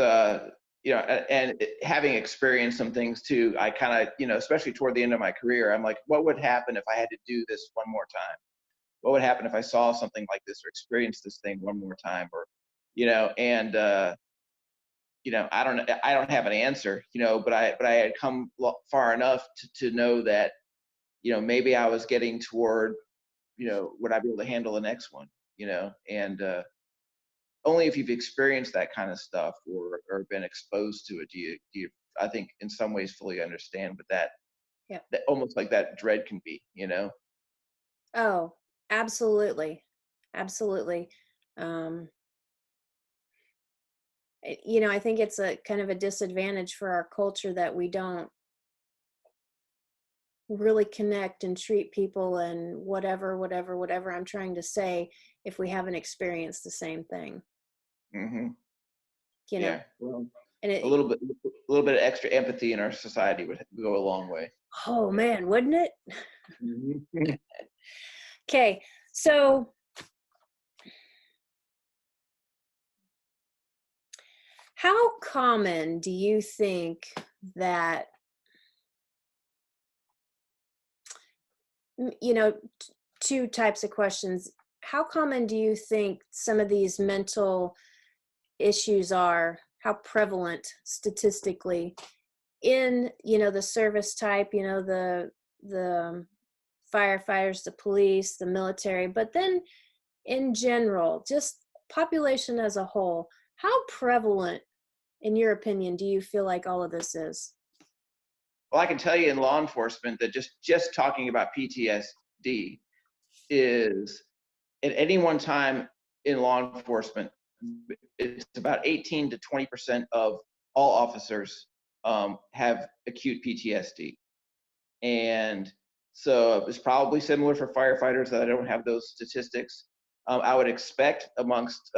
and having experienced some things too, I kind of, especially toward the end of my career, I'm like, what would happen if I had to do this one more time? What would happen if I saw something like this or experienced this thing one more time? Or, and I don't have an answer, but I had come far enough to know that, maybe I was getting toward, would I be able to handle the next one? And only if you've experienced that kind of stuff or been exposed to it do you I think in some ways fully understand what that almost like that dread can be. Oh, absolutely. Absolutely. I think it's a kind of a disadvantage for our culture that we don't really connect and treat people and whatever I'm trying to say, if we haven't experienced the same thing. Mm-hmm. you know Well, and a little bit of extra empathy in our society would go a long way. Oh man, wouldn't it? Mm-hmm. Okay, so how common do you think that, two types of questions, how common do you think some of these mental issues are, how prevalent statistically in, the service type, the firefighters, the police, the military, but then in general, just population as a whole, how prevalent, in your opinion, do you feel like all of this is? Well, I can tell you in law enforcement that just talking about PTSD is, at any one time in law enforcement, it's about 18 to 20% of all officers have acute PTSD. And so it's probably similar for firefighters. That I don't have those statistics. I would expect amongst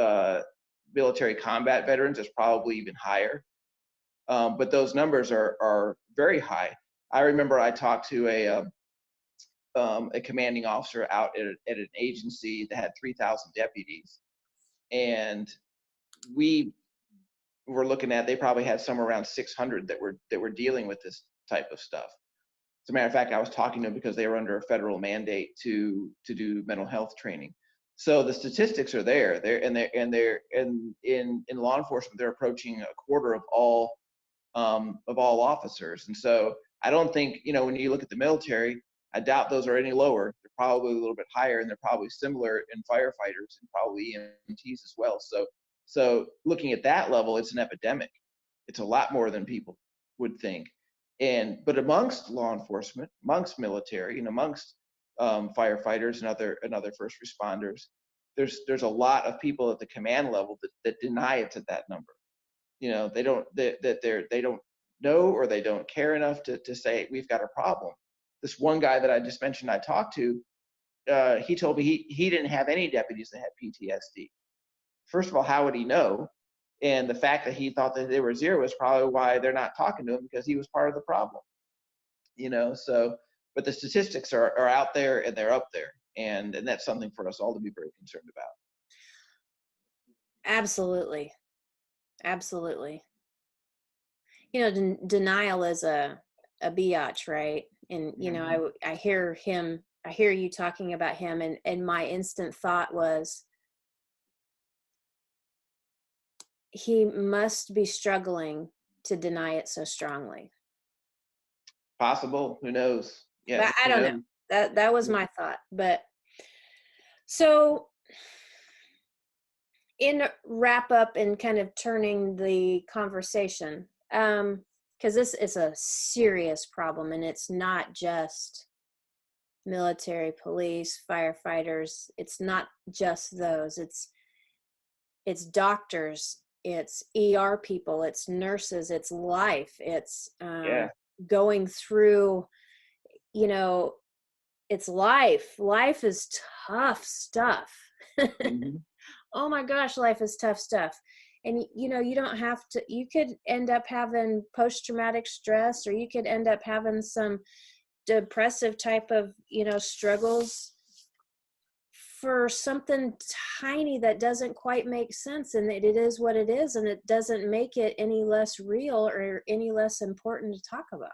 military combat veterans, it's probably even higher. But those numbers are very high. I remember I talked to a commanding officer out at an agency that had 3,000 deputies, and we we're looking at, they probably had somewhere around 600 that were dealing with this type of stuff. As a matter of fact, I was talking to them because they were under a federal mandate to do mental health training. So the statistics are there. In law enforcement, they're approaching a quarter of all officers. And so I don't think, when you look at the military, I doubt those are any lower. They're probably a little bit higher, and they're probably similar in firefighters and probably EMTs as well. So looking at that level, it's an epidemic. It's a lot more than people would think. But amongst law enforcement, amongst military, and amongst firefighters and other first responders, there's a lot of people at the command level that deny it's at that number. They don't know, or they don't care enough to say we've got a problem. This one guy that I just mentioned I talked to, he told me he didn't have any deputies that had PTSD. First of all, how would he know? And the fact that he thought that they were zero is probably why they're not talking to him, because he was part of the problem. So, but the statistics are out there, and they're up there, and that's something for us all to be very concerned about. Absolutely. Denial is a biatch, right? And I hear you talking about him, and my instant thought was, he must be struggling to deny it so strongly. Possible. Who knows? Yeah, but I don't know. That was my thought. But so, in wrap up and kind of turning the conversation, because this is a serious problem, and it's not just military, police, firefighters. It's not just those. It's doctors, it's ER people, it's nurses, it's life, it's going through, it's life. Life is tough stuff. Mm-hmm. Oh my gosh, life is tough stuff. And, you don't have to, you could end up having post-traumatic stress, or you could end up having some depressive type of, struggles for something tiny that doesn't quite make sense, and it is what it is, and it doesn't make it any less real or any less important to talk about.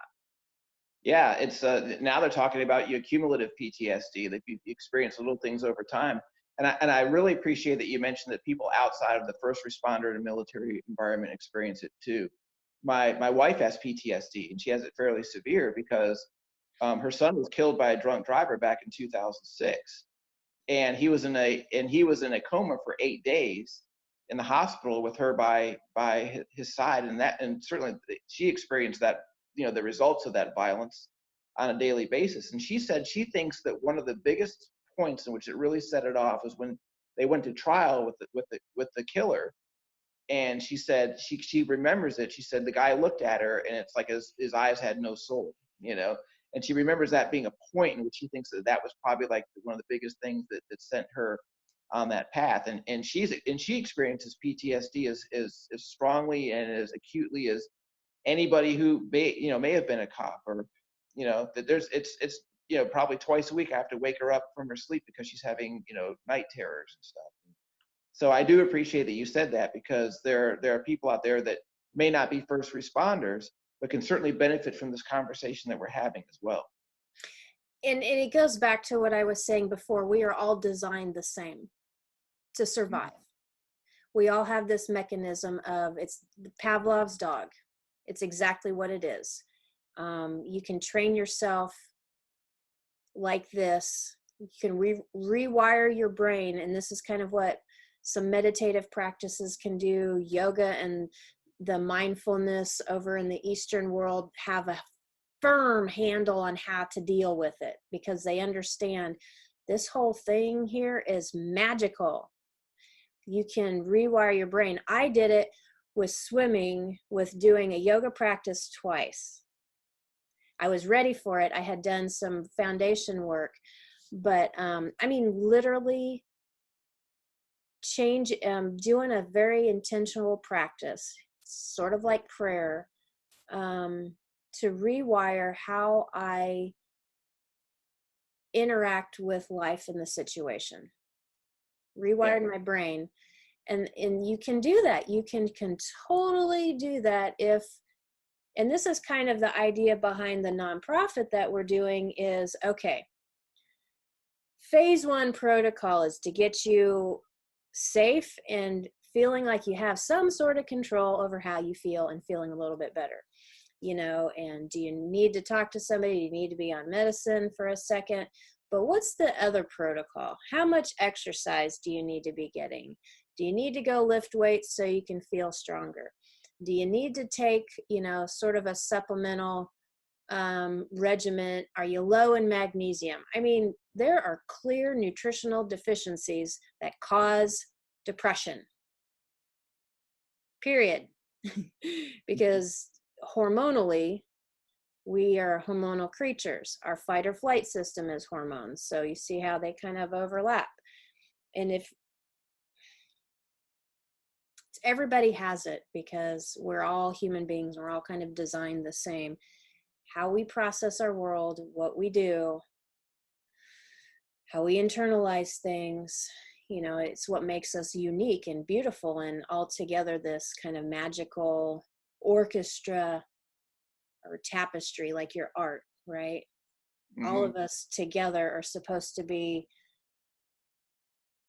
Yeah, it's now they're talking about accumulative PTSD, that you experience little things over time. And I really appreciate that you mentioned that people outside of the first responder and military environment experience it too. My wife has PTSD, and she has it fairly severe because her son was killed by a drunk driver back in 2006. And he was in a coma for 8 days in the hospital with her by his side, and certainly she experienced that, the results of that violence on a daily basis. And she said she thinks that one of the biggest points in which it really set it off was when they went to trial with the killer. And she said she remembers it. She said the guy looked at her, and it's like his eyes had no soul, And she remembers that being a point in which she thinks that was probably like one of the biggest things that sent her on that path. And she experiences PTSD as strongly and as acutely as anybody who may have been a cop, or that it's probably twice a week I have to wake her up from her sleep because she's having night terrors and stuff. So I do appreciate that you said that, because there are people out there that may not be first responders, but can certainly benefit from this conversation that we're having as well. And it goes back to what I was saying before. We are all designed the same to survive. We all have this mechanism of, it's Pavlov's dog. It's exactly what it is. You can train yourself like this. You can rewire your brain. And this is kind of what some meditative practices can do. Yoga and the mindfulness over in the Eastern world have a firm handle on how to deal with it, because they understand this whole thing here is magical. You can rewire your brain. I did it with swimming, with doing a yoga practice twice. I was ready for it. I had done some foundation work, but literally doing a very intentional practice, sort of like prayer, to rewire how I interact with life in the situation. Rewired my brain. And you can do that. You can totally do that and this is kind of the idea behind the nonprofit that we're doing is, okay, phase 1 protocol is to get you safe and feeling like you have some sort of control over how you feel and feeling a little bit better, and do you need to talk to somebody? Do you need to be on medicine for a second? But what's the other protocol? How much exercise do you need to be getting? Do you need to go lift weights so you can feel stronger? Do you need to take, sort of a supplemental regimen? Are you low in magnesium? I mean, there are clear nutritional deficiencies that cause depression, period. Because hormonally, we are hormonal creatures. Our fight or flight system is hormones. So you see how they kind of overlap. And if everybody has it, because we're all human beings, we're all kind of designed the same. How we process our world, what we do, how we internalize things, it's what makes us unique and beautiful and altogether this kind of magical orchestra or tapestry, like your art, right? Mm-hmm. All of us together are supposed to be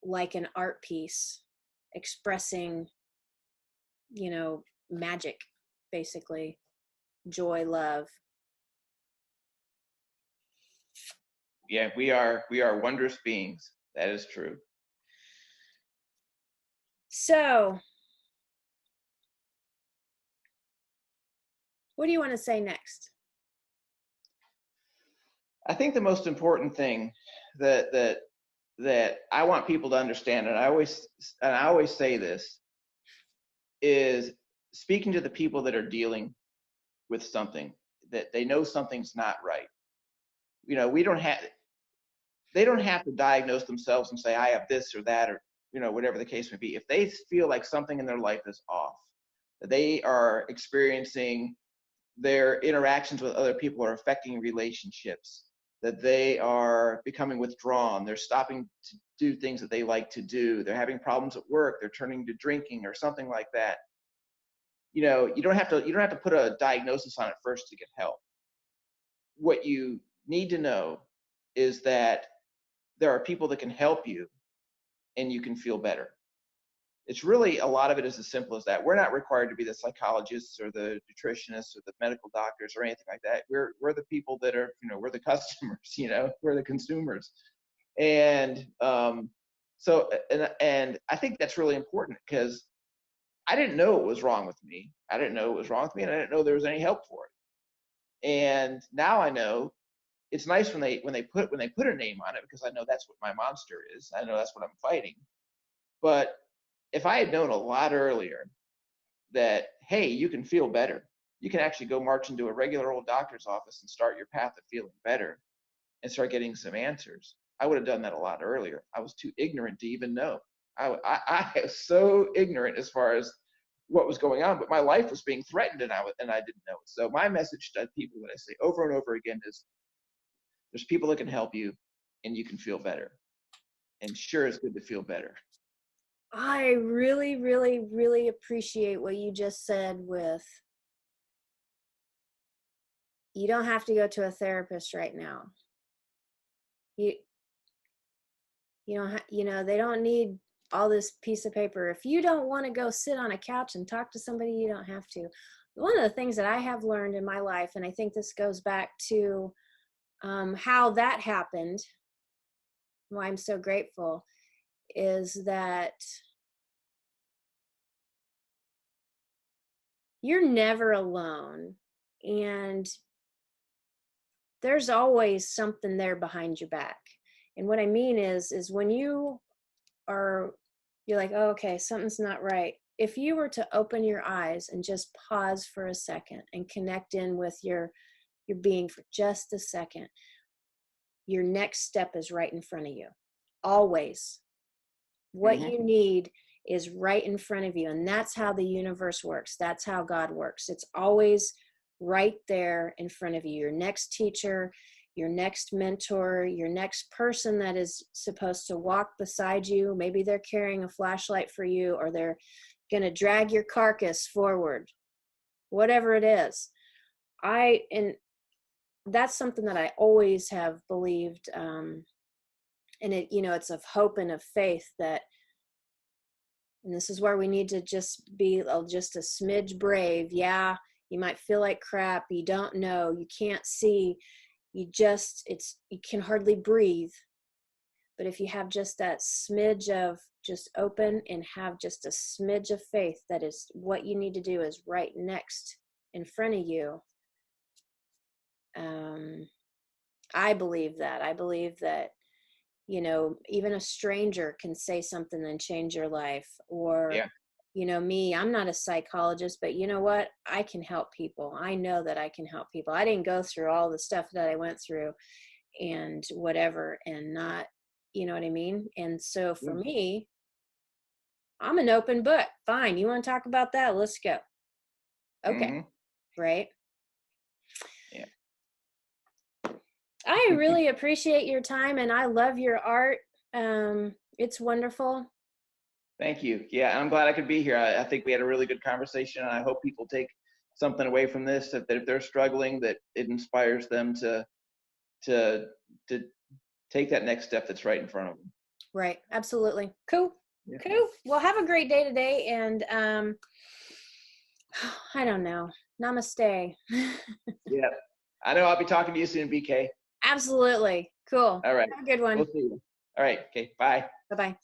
like an art piece expressing, magic, basically, joy, love. Yeah, we are wondrous beings. That is true. So, what do you want to say next? I think the most important thing that I want people to understand, and I always say this, is speaking to the people that are dealing with something, that they know something's not right. They don't have to diagnose themselves and say, I have this or that, or, whatever the case may be. If they feel like something in their life is off, that they are experiencing their interactions with other people are affecting relationships, that they are becoming withdrawn, they're stopping to do things that they like to do, they're having problems at work, they're turning to drinking or something like that. You don't have to put a diagnosis on it first to get help. What you need to know is that there are people that can help you and you can feel better. It's really, a lot of it is as simple as that. We're not required to be the psychologists or the nutritionists or the medical doctors or anything like that. We're the people that are, we're the customers, we're the consumers. And so I think that's really important, because I didn't know what was wrong with me. And I didn't know there was any help for it. And now I know. It's nice when they put a name on it, because I know that's what my monster is. I know that's what I'm fighting. But if I had known a lot earlier that, hey, you can feel better, you can actually go march into a regular old doctor's office and start your path of feeling better and start getting some answers, I would have done that a lot earlier. I was too ignorant to even know. I was so ignorant as far as what was going on, but my life was being threatened, and I didn't know it. So my message to people that I say over and over again is, there's people that can help you and you can feel better. And sure, it's good to feel better. I really, really, really appreciate what you just said with, you don't have to go to a therapist right now. You don't, they don't need all this piece of paper. If you don't want to go sit on a couch and talk to somebody, you don't have to. One of the things that I have learned in my life, and I think this goes back to how that happened, why I'm so grateful, is that you're never alone, and there's always something there behind your back. And what I mean is when you're like, oh, okay, something's not right. If you were to open your eyes and just pause for a second and connect in with your being for just a second, your next step is right in front of you. Always. What you need is right in front of you. And that's how the universe works. That's how God works. It's always right there in front of you. Your next teacher, your next mentor, your next person that is supposed to walk beside you. Maybe they're carrying a flashlight for you, or they're going to drag your carcass forward, whatever it is. And that's something that I always have believed. And it's of hope and of faith that, and this is where we need to just be just a smidge brave. Yeah, you might feel like crap. You don't know. You can't see. You can hardly breathe. But if you have just that smidge of just open and have just a smidge of faith, that is what you need to do is right next in front of you. I believe that. I believe that, even a stranger can say something and change your life. Or, me, I'm not a psychologist, but you know what? I can help people. I know that I can help people. I didn't go through all the stuff that I went through and whatever, and not, you know what I mean? And so for me, I'm an open book. Fine. You want to talk about that? Let's go. Okay. Right. Yeah. I really appreciate your time, and I love your art. It's wonderful. Thank you. Yeah, I'm glad I could be here. I think we had a really good conversation, and I hope people take something away from this, that if they're struggling, that it inspires them to take that next step that's right in front of them. Right. Absolutely. Cool. Yeah. Cool. Well, have a great day today, and I don't know. Namaste. Yeah. I know I'll be talking to you soon, BK. Absolutely. Cool. All right. Have a good one. We'll see you. All right. Okay. Bye. Bye-bye.